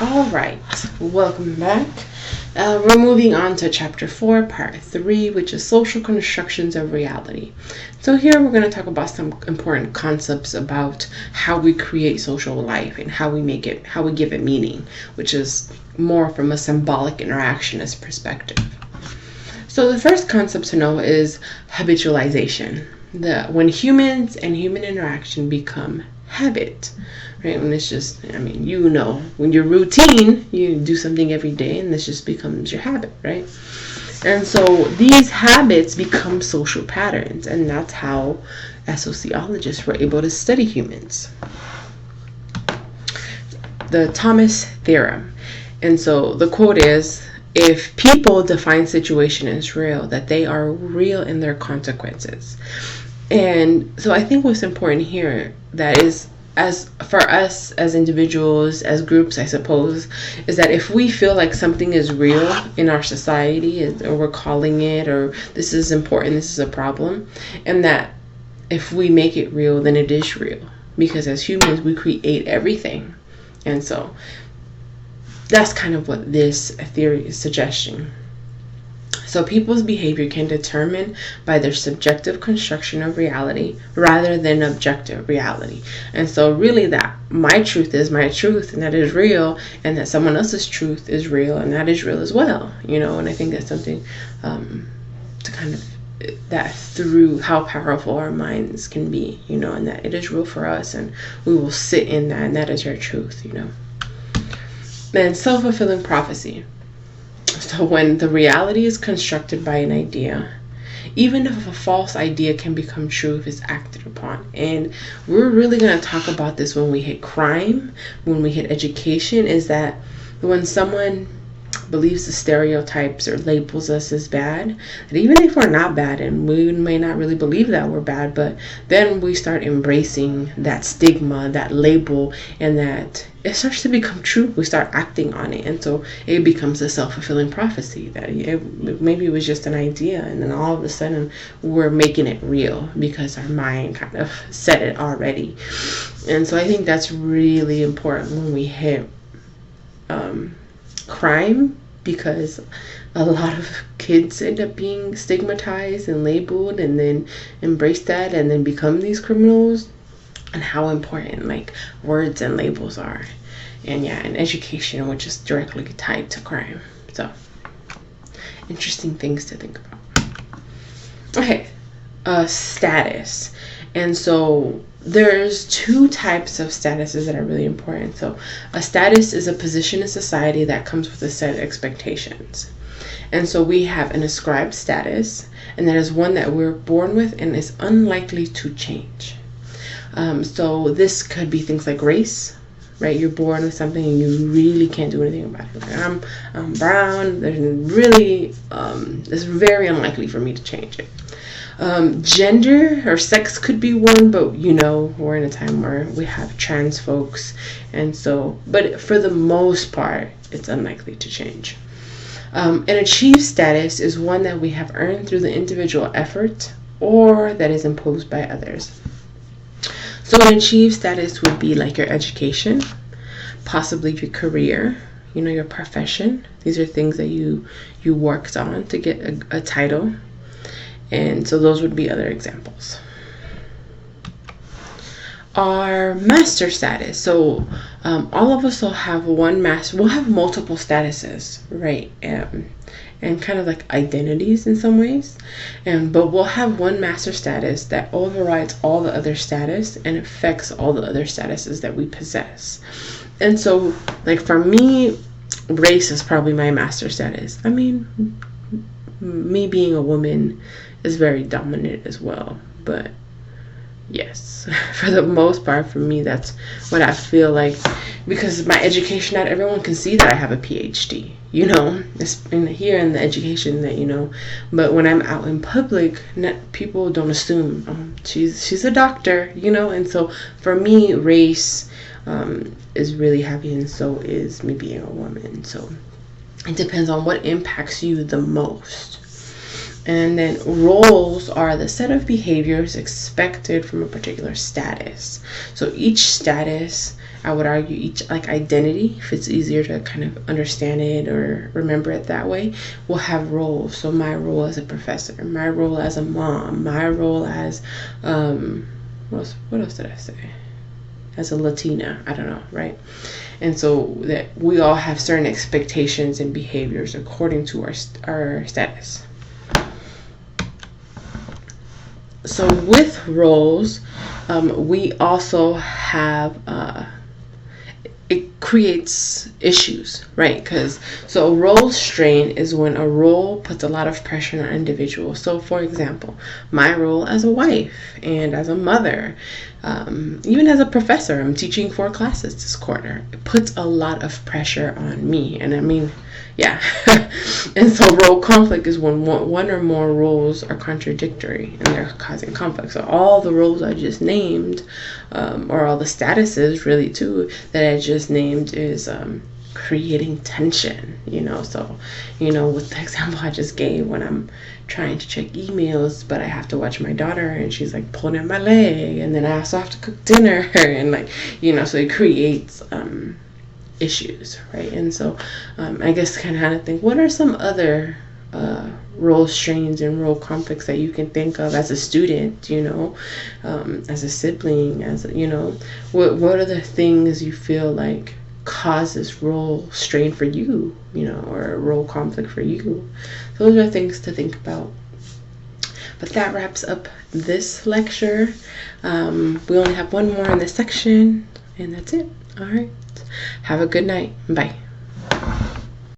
All right, welcome back. We're moving on to chapter 4, part 3, which is social constructions of reality. So here we're going to talk about some important concepts about how we create social life and how we give it meaning, which is more from a symbolic interactionist perspective. So the first concept to know is habitualization. When humans and human interaction become habit, right? When it's just, when you're routine, you do something every day and this just becomes your habit, right? And so these habits become social patterns, and that's how sociologists were able to study humans. The Thomas theorem. And so the quote is, if people define situation as real, that they are real in their consequences. And so I think what's important here, that is, as for us as individuals, as groups, I suppose, is that if we feel like something is real in our society, or we're calling it, or this is important, this is a problem, and that if we make it real, then it is real. Because as humans, we create everything. And so that's kind of what this theory is suggesting. So people's behavior can be determined by their subjective construction of reality rather than objective reality. And so really that my truth is my truth and that is real, and that someone else's truth is real and that is real as well, and I think that's something to kind of, that through how powerful our minds can be, and that it is real for us and we will sit in that, and that is your truth, Then self-fulfilling prophecy. So when the reality is constructed by an idea, even if a false idea can become true if it's acted upon. And we're really going to talk about this when we hit crime, when we hit education, is that when someone believes the stereotypes or labels us as bad, that even if we're not bad, and we may not really believe that we're bad, but then we start embracing that stigma, that label, and that it starts to become true. We start acting on it, and so it becomes a self-fulfilling prophecy that maybe it was just an idea, and then all of a sudden we're making it real because our mind kind of said it already. And so I think that's really important when we hit crime, because a lot of kids end up being stigmatized and labeled and then embrace that and then become these criminals, and how important like words and labels are. And education, which is directly tied to crime. So interesting things to think about. Okay, status. And so there's two types of statuses that are really important. So a status is a position in society that comes with a set of expectations. And so we have an ascribed status, and that is one that we're born with and is unlikely to change. So this could be things like race, right? You're born with something and you really can't do anything about it. Like, I'm brown. There's really, it's very unlikely for me to change it. Gender or sex could be one, but we're in a time where we have trans folks, and so, but for the most part, it's unlikely to change. An achieved status is one that we have earned through the individual effort or that is imposed by others. So an achieved status would be like your education, possibly your career, your profession. These are things that you worked on to get a title. And so those would be other examples. Our master status. So all of us will have one master. We'll have multiple statuses, right? And kind of like identities in some ways. But we'll have one master status that overrides all the other status and affects all the other statuses that we possess. And so, like for me, race is probably my master status. I mean, me being a woman is very dominant as well, but yes, for the most part, for me, that's what I feel like, because my education, not everyone can see that I have a PhD, it's here in the education that, but when I'm out in public, people don't assume, she's a doctor, and so for me, race is really heavy, and so is me being a woman. So it depends on what impacts you the most. And then roles are the set of behaviors expected from a particular status. So each status I would argue each like identity, if it's easier to kind of understand it or remember it that way, will have roles. So my role as a professor, my role as a mom, my role as what else did I say? As a Latina, I don't know, right? And so that we all have certain expectations and behaviors according to our status. So with roles, we also have it creates issues, right? Because so a role strain is when a role puts a lot of pressure on an individual. So for example, my role as a wife and as a mother, even as a professor, I'm teaching 4 classes this quarter. It puts a lot of pressure on me. And I mean, yeah. And so role conflict is when one or more roles are contradictory and they're causing conflict. So all the roles I just named, or all the statuses really too that I just named, is creating tension, so with the example I just gave, when I'm trying to check emails but I have to watch my daughter and she's like pulling at my leg, and then I also have to cook dinner and so it creates issues, right? And so I guess kind of think, what are some other role strains and role conflicts that you can think of as a student, as a sibling, what are the things you feel like causes role strain for you, or role conflict for you? Those are things to think about. But that wraps up this lecture. We only have one more in this section, and that's it. All right. Have a good night. Bye.